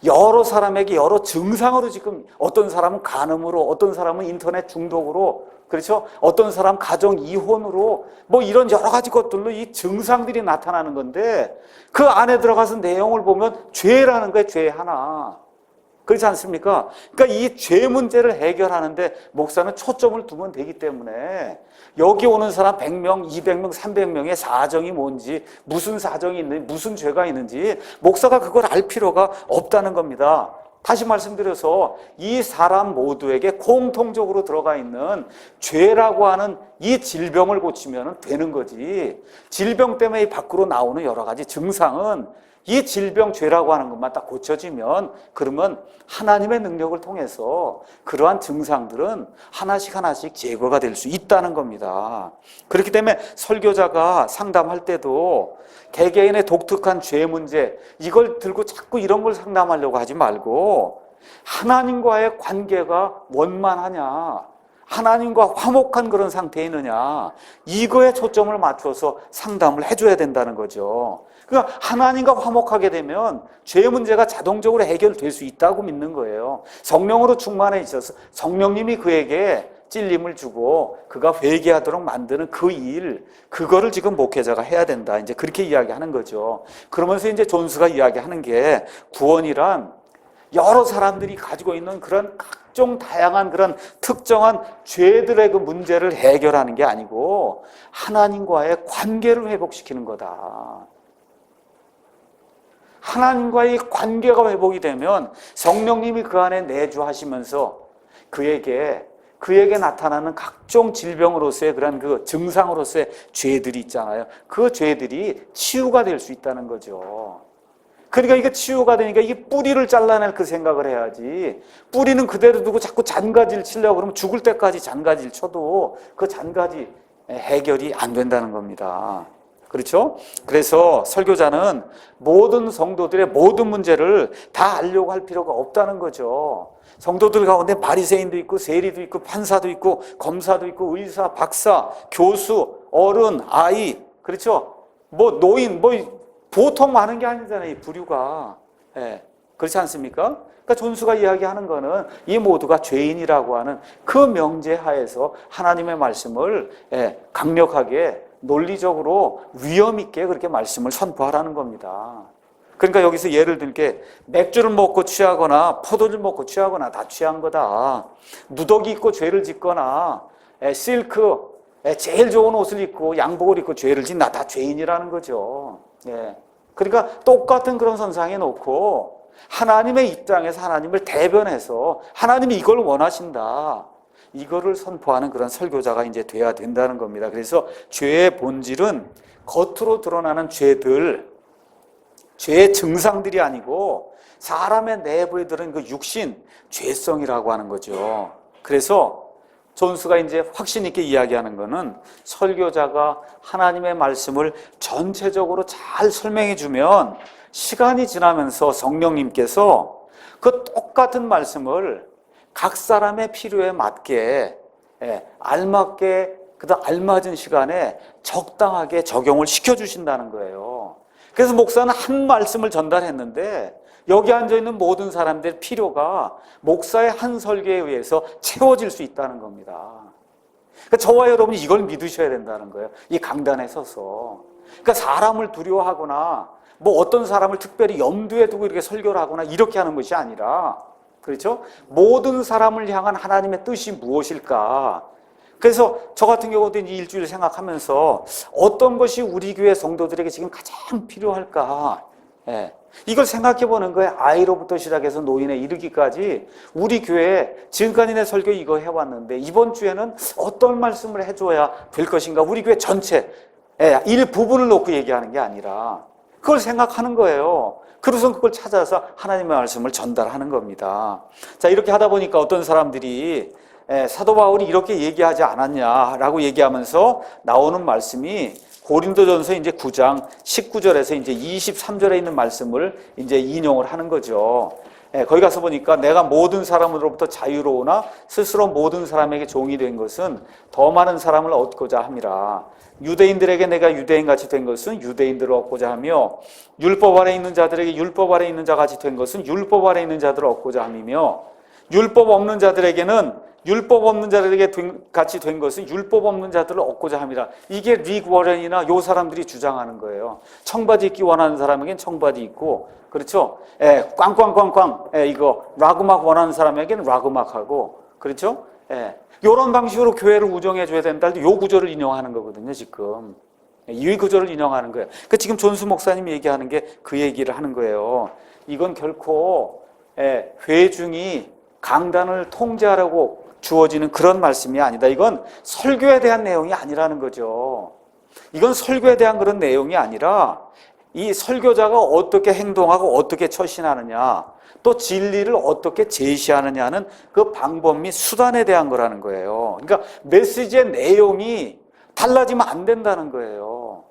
여러 사람에게 여러 증상으로 지금 어떤 사람은 간음으로, 어떤 사람은 인터넷 중독으로 그렇죠? 어떤 사람 가정 이혼으로 뭐 이런 여러 가지 것들로 이 증상들이 나타나는 건데 그 안에 들어가서 내용을 보면 죄라는 거예요. 죄 하나. 그렇지 않습니까? 그러니까 이 죄 문제를 해결하는데 목사는 초점을 두면 되기 때문에 여기 오는 사람 100명, 200명, 300명의 사정이 뭔지, 무슨 사정이 있는지, 무슨 죄가 있는지 목사가 그걸 알 필요가 없다는 겁니다. 다시 말씀드려서 이 사람 모두에게 공통적으로 들어가 있는 죄라고 하는 이 질병을 고치면 되는 거지. 질병 때문에 밖으로 나오는 여러 가지 증상은 이 질병, 죄라고 하는 것만 딱 고쳐지면 그러면 하나님의 능력을 통해서 그러한 증상들은 하나씩 하나씩 제거가 될 수 있다는 겁니다. 그렇기 때문에 설교자가 상담할 때도 개개인의 독특한 죄 문제 이걸 들고 자꾸 이런 걸 상담하려고 하지 말고 하나님과의 관계가 원만하냐, 하나님과 화목한 그런 상태에 있느냐, 이거에 초점을 맞춰서 상담을 해줘야 된다는 거죠. 그러니까 하나님과 화목하게 되면 죄 문제가 자동적으로 해결될 수 있다고 믿는 거예요. 성령으로 충만해 있어서 성령님이 그에게 찔림을 주고 그가 회개하도록 만드는 그 일, 그거를 지금 목회자가 해야 된다. 이제 그렇게 이야기하는 거죠. 그러면서 이제 존스가 이야기하는 게 구원이란 여러 사람들이 가지고 있는 그런 각종 다양한 그런 특정한 죄들의 그 문제를 해결하는 게 아니고 하나님과의 관계를 회복시키는 거다. 하나님과의 관계가 회복이 되면 성령님이 그 안에 내주하시면서 그에게 나타나는 각종 질병으로서의 그런 그 증상으로서의 죄들이 있잖아요. 그 죄들이 치유가 될 수 있다는 거죠. 그러니까 이게 치유가 되니까 이게 뿌리를 잘라낼 그 생각을 해야지. 뿌리는 그대로 두고 자꾸 잔가지를 치려고 그러면 죽을 때까지 잔가지를 쳐도 그 잔가지 해결이 안 된다는 겁니다. 그렇죠? 그래서 설교자는 모든 성도들의 모든 문제를 다 알려고 할 필요가 없다는 거죠. 성도들 가운데 바리새인도 있고 세리도 있고 판사도 있고 검사도 있고 의사, 박사, 교수, 어른, 아이, 그렇죠? 뭐 노인, 뭐 보통 많은 게 아니잖아요, 이 부류가. 예. 그렇지 않습니까? 그러니까 존수가 이야기하는 거는 이 모두가 죄인이라고 하는 그 명제 하에서 하나님의 말씀을 강력하게 논리적으로 위험 있게 그렇게 말씀을 선포하라는 겁니다. 그러니까 여기서 예를 들게 맥주를 먹고 취하거나 포도를 먹고 취하거나 다 취한 거다. 누더기 입고 죄를 짓거나 실크 제일 좋은 옷을 입고 양복을 입고 죄를 짓나 다 죄인이라는 거죠. 예. 그러니까 똑같은 그런 선상에 놓고 하나님의 입장에서 하나님을 대변해서 하나님이 이걸 원하신다. 이거를 선포하는 그런 설교자가 이제 돼야 된다는 겁니다. 그래서 죄의 본질은 겉으로 드러나는 죄들, 죄의 증상들이 아니고 사람의 내부에 들은 그 육신, 죄성이라고 하는 거죠. 그래서 존스가 이제 확신 있게 이야기하는 거는 설교자가 하나님의 말씀을 전체적으로 잘 설명해 주면 시간이 지나면서 성령님께서 그 똑같은 말씀을 각 사람의 필요에 맞게 알맞게 그다음 알맞은 시간에 적당하게 적용을 시켜주신다는 거예요. 그래서 목사는 한 말씀을 전달했는데 여기 앉아있는 모든 사람들의 필요가 목사의 한 설교에 의해서 채워질 수 있다는 겁니다. 그러니까 저와 여러분이 이걸 믿으셔야 된다는 거예요. 이 강단에 서서. 그러니까 사람을 두려워하거나 뭐 어떤 사람을 특별히 염두에 두고 이렇게 설교를 하거나 이렇게 하는 것이 아니라, 그렇죠? 모든 사람을 향한 하나님의 뜻이 무엇일까? 그래서 저 같은 경우도 이제 일주일 생각하면서 어떤 것이 우리 교회 성도들에게 지금 가장 필요할까? 이걸 생각해 보는 거예요. 아이로부터 시작해서 노인에 이르기까지 우리 교회에 지금까지 내 설교 이거 해왔는데 이번 주에는 어떤 말씀을 해줘야 될 것인가? 우리 교회 전체 일부분을 놓고 얘기하는 게 아니라 그걸 생각하는 거예요. 그래서 그걸 찾아서 하나님의 말씀을 전달하는 겁니다. 자, 이렇게 하다 보니까 어떤 사람들이 사도 바울이 이렇게 얘기하지 않았냐라고 얘기하면서 나오는 말씀이 고린도전서 이제 9장 19절에서 이제 23절에 있는 말씀을 이제 인용을 하는 거죠. 거기 가서 보니까 내가 모든 사람으로부터 자유로우나 스스로 모든 사람에게 종이 된 것은 더 많은 사람을 얻고자 함이라. 유대인들에게 내가 유대인같이 된 것은 유대인들을 얻고자 하며 율법 아래 있는 자들에게 율법 아래 있는 자같이 된 것은 율법 아래 있는 자들을 얻고자 함이며 율법 없는 자들에게는 율법 없는 자들에게 같이 된 것은 율법 없는 자들을 얻고자 함이라. 이게 릭 워렌이나 요 사람들이 주장하는 거예요. 청바지 입기 원하는 사람에겐 청바지 입고, 그렇죠? 예, 꽝꽝꽝꽝, 예, 이거 락음악 원하는 사람에게는 락음악하고, 그렇죠? 예, 요런 방식으로 교회를 운영해 줘야 된다. 요 구절을 인용하는 거거든요, 지금. 이 구절을 인용하는 거예요. 그러니까 지금 존수 목사님이 얘기하는 게 그 얘기를 하는 거예요. 이건 결코 회중이 강단을 통제하라고 주어지는 그런 말씀이 아니다. 이건 설교에 대한 내용이 아니라는 거죠. 이건 설교에 대한 그런 내용이 아니라 이 설교자가 어떻게 행동하고 어떻게 처신하느냐, 또 진리를 어떻게 제시하느냐는 그 방법 및 수단에 대한 거라는 거예요. 그러니까 메시지의 내용이 달라지면 안 된다는 거예요.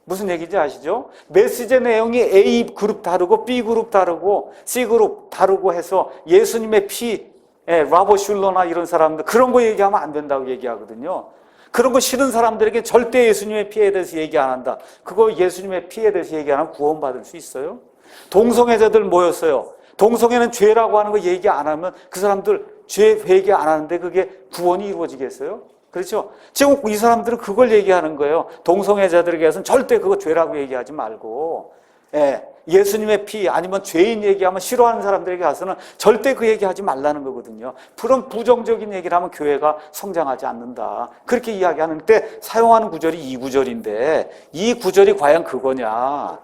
무슨 얘기인지 아시죠? 메시지의 내용이 A 그룹 다르고 B 그룹 다르고 C 그룹 다르고 해서 예수님의 피, 라보 슐러나 이런 사람들 그런 거 얘기하면 안 된다고 얘기하거든요. 그런 거 싫은 사람들에게 절대 예수님의 피에 대해서 얘기 안 한다. 그거 예수님의 피에 대해서 얘기 안 하면 구원받을 수 있어요? 동성애자들 모였어요. 동성애는 죄라고 하는 거 얘기 안 하면 그 사람들 죄 회개 안 하는데 그게 구원이 이루어지겠어요? 그렇죠? 지금 이 사람들은 그걸 얘기하는 거예요. 동성애자들에게서는 절대 그거 죄라고 얘기하지 말고, 예수님의 피 아니면 죄인 얘기하면 싫어하는 사람들에게 가서는 절대 그 얘기하지 말라는 거거든요. 그런 부정적인 얘기를 하면 교회가 성장하지 않는다. 그렇게 이야기하는 때 사용하는 구절이 이 구절인데 이 구절이 과연 그거냐?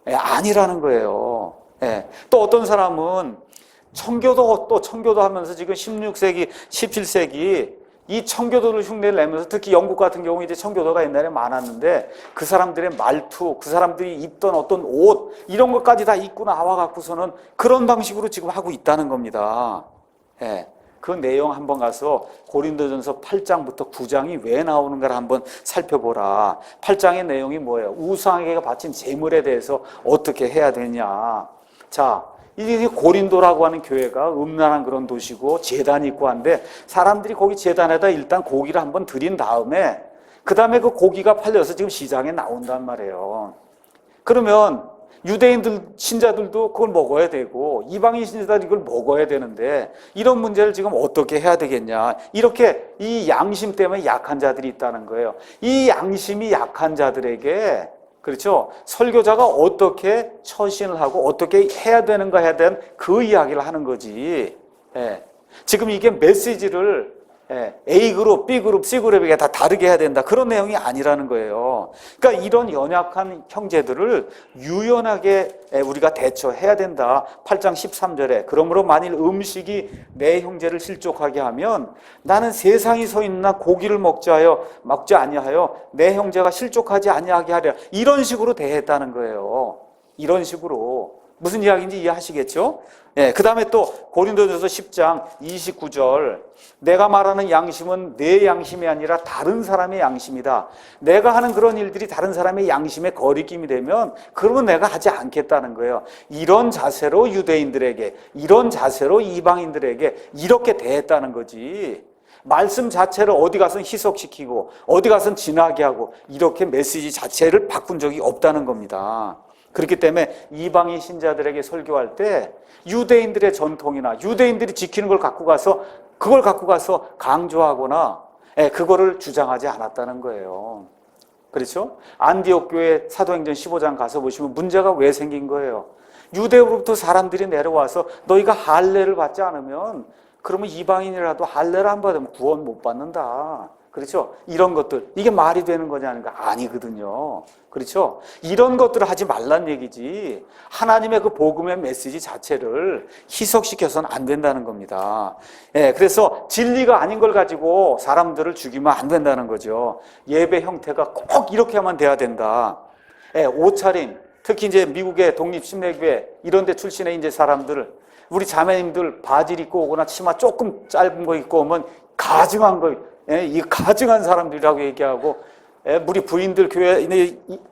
아니라는 거예요. 또 어떤 사람은 청교도 하면서 지금 16세기, 17세기 이 청교도를 흉내를 내면서 특히 영국 같은 경우 이제 청교도가 옛날에 많았는데 그 사람들의 말투, 그 사람들이 입던 어떤 옷 이런 것까지 다 입고 나와 갖고서는 그런 방식으로 지금 하고 있다는 겁니다. 그 내용 한번 가서 고린도전서 8장부터 9장이 왜 나오는가를 한번 살펴보라. 8장의 내용이 뭐예요? 우상에게 바친 제물에 대해서 어떻게 해야 되냐. 자, 이 고린도라고 하는 교회가 음란한 그런 도시고 제단이 있고 한데 사람들이 거기 제단에다 일단 고기를 한번 드린 다음에 그 다음에 그 고기가 팔려서 지금 시장에 나온단 말이에요. 그러면 유대인들 신자들도 그걸 먹어야 되고 이방인 신자들이 이걸 먹어야 되는데 이런 문제를 지금 어떻게 해야 되겠냐. 이렇게 이 양심 때문에 약한 자들이 있다는 거예요. 이 양심이 약한 자들에게 그렇죠? 설교자가 어떻게 처신을 하고 어떻게 해야 되는가 해야 되는 그 이야기를 하는 거지. 지금 이게 메시지를 A그룹, B그룹, C그룹에게 다 다르게 해야 된다. 그런 내용이 아니라는 거예요. 그러니까 이런 연약한 형제들을 유연하게 우리가 대처해야 된다. 8장 13절에 그러므로 만일 음식이 내 형제를 실족하게 하면 나는 세상이 서 있나 고기를 먹지 아니하여 내 형제가 실족하지 아니하게 하랴. 이런 식으로 대했다는 거예요. 이런 식으로. 무슨 이야기인지 이해하시겠죠? 그 다음에 또 고린도전서 10장 29절 내가 말하는 양심은 내 양심이 아니라 다른 사람의 양심이다. 내가 하는 그런 일들이 다른 사람의 양심에 거리낌이 되면 그러면 내가 하지 않겠다는 거예요. 이런 자세로 유대인들에게 이런 자세로 이방인들에게 이렇게 대했다는 거지. 말씀 자체를 어디 가서는 희석시키고 어디 가서는 지나게 하고 이렇게 메시지 자체를 바꾼 적이 없다는 겁니다. 그렇기 때문에 이방인 신자들에게 설교할 때 유대인들의 전통이나 유대인들이 지키는 걸 갖고 가서 그걸 갖고 가서 강조하거나 그거를 주장하지 않았다는 거예요. 그렇죠? 안디옥 교회 사도행전 15장 가서 보시면 문제가 왜 생긴 거예요? 유대로부터 사람들이 내려와서 너희가 할례를 받지 않으면 그러면 이방인이라도 할례를 안 받으면 구원 못 받는다. 그렇죠? 이런 것들 이게 말이 되는 거냐는 거 아니거든요. 그렇죠? 이런 것들을 하지 말란 얘기지 하나님의 그 복음의 메시지 자체를 희석시켜서는 안 된다는 겁니다. 그래서 진리가 아닌 걸 가지고 사람들을 죽이면 안 된다는 거죠. 예배 형태가 꼭 이렇게 하면 돼야 된다. 옷차림 특히 이제 미국의 독립신례교회 이런 데 출신의 이제 사람들 우리 자매님들 바지를 입고 오거나 치마 조금 짧은 거 입고 오면 가증한 거 이 가증한 사람들이라고 얘기하고 우리 부인들 교회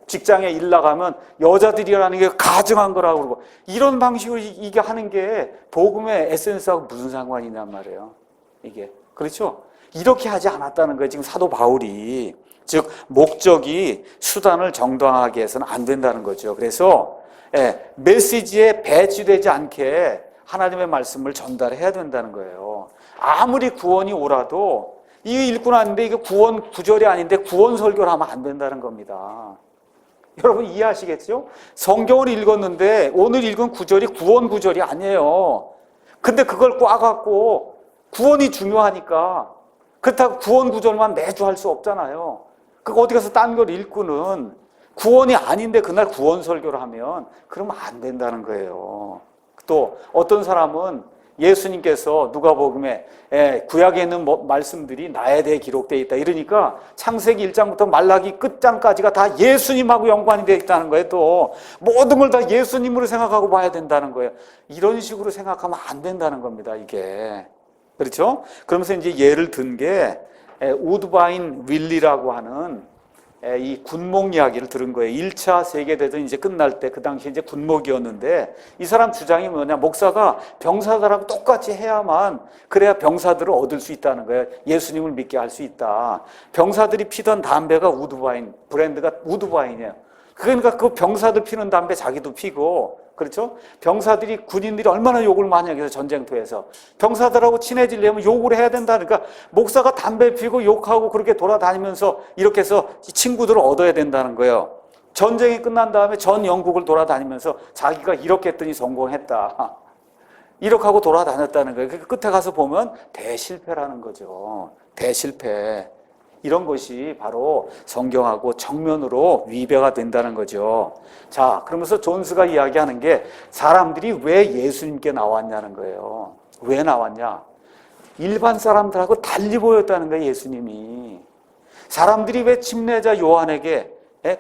직장에 일 나가면 여자들이라는 게 가증한 거라고 그러고 이런 방식으로 이게 하는 게 복음의 에센스하고 무슨 상관이 있냔 말이에요. 이게 그렇죠? 이렇게 하지 않았다는 거예요. 지금 사도 바울이 즉 목적이 수단을 정당하게 해서는 안 된다는 거죠. 그래서 메시지에 배치되지 않게 하나님의 말씀을 전달해야 된다는 거예요. 아무리 구원이 오라도 이 읽고 났는데 이게 구원 구절이 아닌데 구원 설교를 하면 안 된다는 겁니다. 여러분 이해하시겠죠? 성경을 읽었는데 오늘 읽은 구절이 구원 구절이 아니에요. 근데 그걸 꽈갖고 구원이 중요하니까 그렇다고 구원 구절만 매주 할 수 없잖아요. 그거 어디 가서 딴 걸 읽고는 구원이 아닌데 그날 구원 설교를 하면 그러면 안 된다는 거예요. 또 어떤 사람은 예수님께서 누가복음에 구약에 있는 말씀들이 나에 대해 기록되어 있다 이러니까 창세기 1장부터 말라기 끝장까지가 다 예수님하고 연관이 되어 있다는 거예요. 또 모든 걸 다 예수님으로 생각하고 봐야 된다는 거예요. 이런 식으로 생각하면 안 된다는 겁니다. 이게 그렇죠? 그러면서 이제 예를 든 게 우드바인 윌리라고 하는 이 군목 이야기를 들은 거예요. 1차 세계대전이 이제 끝날 때 그 당시에 이제 군목이었는데 이 사람 주장이 뭐냐, 목사가 병사들하고 똑같이 해야만 그래야 병사들을 얻을 수 있다는 거예요. 예수님을 믿게 할 수 있다. 병사들이 피던 담배가 우드바인, 브랜드가 우드바인이에요. 그러니까 그 병사들 피는 담배 자기도 피고, 그렇죠? 병사들이, 군인들이 얼마나 욕을 많이 하겠어요, 전쟁터에서. 병사들하고 친해지려면 욕을 해야 된다. 그러니까 목사가 담배 피고 욕하고 그렇게 돌아다니면서 이렇게 해서 친구들을 얻어야 된다는 거예요. 전쟁이 끝난 다음에 전 영국을 돌아다니면서 자기가 이렇게 했더니 성공했다. 이렇게 하고 돌아다녔다는 거예요. 그 끝에 가서 보면 대실패라는 거죠. 대실패. 이런 것이 바로 성경하고 정면으로 위배가 된다는 거죠. 자, 그러면서 존스가 이야기하는 게 사람들이 왜 예수님께 나왔냐는 거예요. 왜 나왔냐? 일반 사람들하고 달리 보였다는 거예요, 예수님이. 사람들이 왜 침례자 요한에게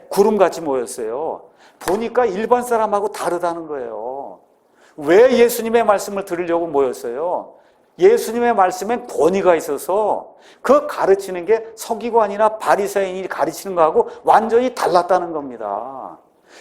구름같이 모였어요? 보니까 일반 사람하고 다르다는 거예요. 왜 예수님의 말씀을 들으려고 모였어요? 예수님의 말씀엔 권위가 있어서 그 가르치는 게 서기관이나 바리새인이 가르치는 거하고 완전히 달랐다는 겁니다.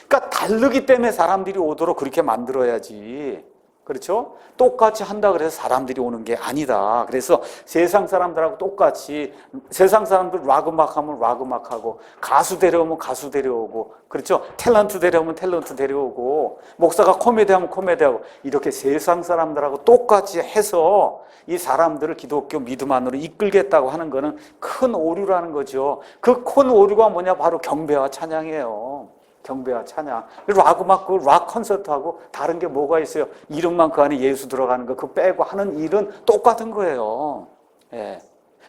그러니까 다르기 때문에 사람들이 오도록 그렇게 만들어야지. 그렇죠? 똑같이 한다 그래서 사람들이 오는 게 아니다. 그래서 세상 사람들하고 똑같이, 세상 사람들 락 음악 하면 락 음악하고, 가수 데려오면 가수 데려오고, 그렇죠? 탤런트 데려오면 탤런트 데려오고, 목사가 코미디 하면 코미디하고, 이렇게 세상 사람들하고 똑같이 해서 이 사람들을 기독교 믿음 안으로 이끌겠다고 하는 거는 큰 오류라는 거죠. 그 큰 오류가 뭐냐? 바로 경배와 찬양이에요. 경배와 찬양. 락 음악, 락 콘서트하고 다른 게 뭐가 있어요? 이름만 그 안에 예수 들어가는 거, 그거 빼고 하는 일은 똑같은 거예요. 예.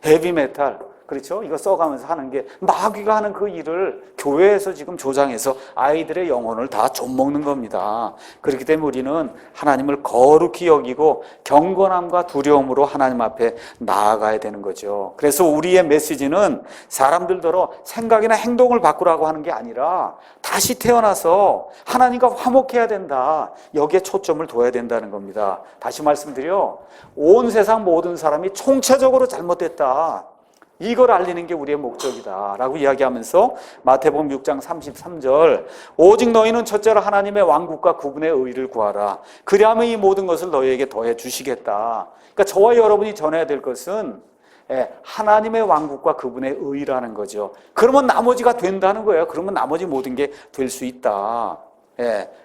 헤비메탈. 그렇죠? 이거 써가면서 하는 게 마귀가 하는 그 일을 교회에서 지금 조장해서 아이들의 영혼을 다 좀먹는 겁니다. 그렇기 때문에 우리는 하나님을 거룩히 여기고 경건함과 두려움으로 하나님 앞에 나아가야 되는 거죠. 그래서 우리의 메시지는 사람들더러 생각이나 행동을 바꾸라고 하는 게 아니라 다시 태어나서 하나님과 화목해야 된다. 여기에 초점을 둬야 된다는 겁니다. 다시 말씀드려, 온 세상 모든 사람이 총체적으로 잘못됐다. 이걸 알리는 게 우리의 목적이다 라고 이야기하면서 마태복음 6장 33절, 오직 너희는 첫째로 하나님의 왕국과 그분의 의를 구하라. 그리하면 이 모든 것을 너희에게 더해 주시겠다. 그러니까 저와 여러분이 전해야 될 것은 하나님의 왕국과 그분의 의라는 거죠. 그러면 나머지가 된다는 거예요. 그러면 나머지 모든 게 될 수 있다.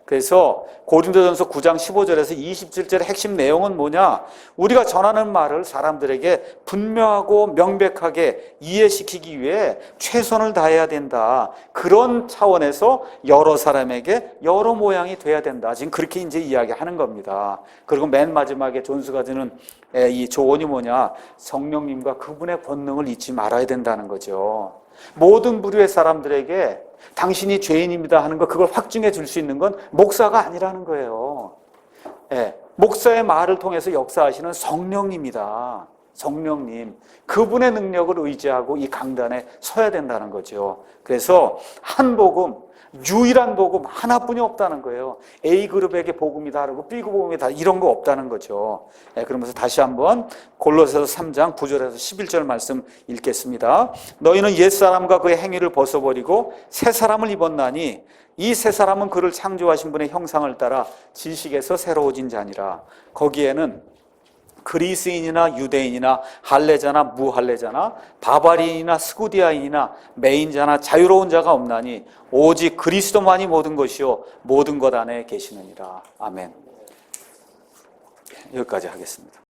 그래서 고린도전서 9장 15절에서 27절의 핵심 내용은 뭐냐? 우리가 전하는 말을 사람들에게 분명하고 명백하게 이해시키기 위해 최선을 다해야 된다. 그런 차원에서 여러 사람에게 여러 모양이 돼야 된다. 지금 그렇게 이제 이야기하는 겁니다. 그리고 맨 마지막에 존스가 드는 이 조언이 뭐냐? 성령님과 그분의 권능을 잊지 말아야 된다는 거죠. 모든 부류의 사람들에게 당신이 죄인입니다 하는 거, 그걸 확증해 줄 수 있는 건 목사가 아니라는 거예요. 목사의 말을 통해서 역사하시는 성령님이다. 성령님, 그분의 능력을 의지하고 이 강단에 서야 된다는 거죠. 그래서 한 복음, 유일한 복음 하나뿐이 없다는 거예요. A그룹에게 복음이 다르고 B그룹 복음이 다르고 이런 거 없다는 거죠. 그러면서 다시 한번 골로새서 3장 9절에서 11절 말씀 읽겠습니다. 너희는 옛사람과 그의 행위를 벗어버리고 새 사람을 입었나니 이 새 사람은 그를 창조하신 분의 형상을 따라 지식에서 새로워진 자니라. 거기에는 그리스인이나 유대인이나 할례자나 무할례자나 바바리인이나 스구디아인이나 매인자나 자유로운 자가 없나니 오직 그리스도만이 모든 것이요 모든 것 안에 계시느니라. 아멘. 여기까지 하겠습니다.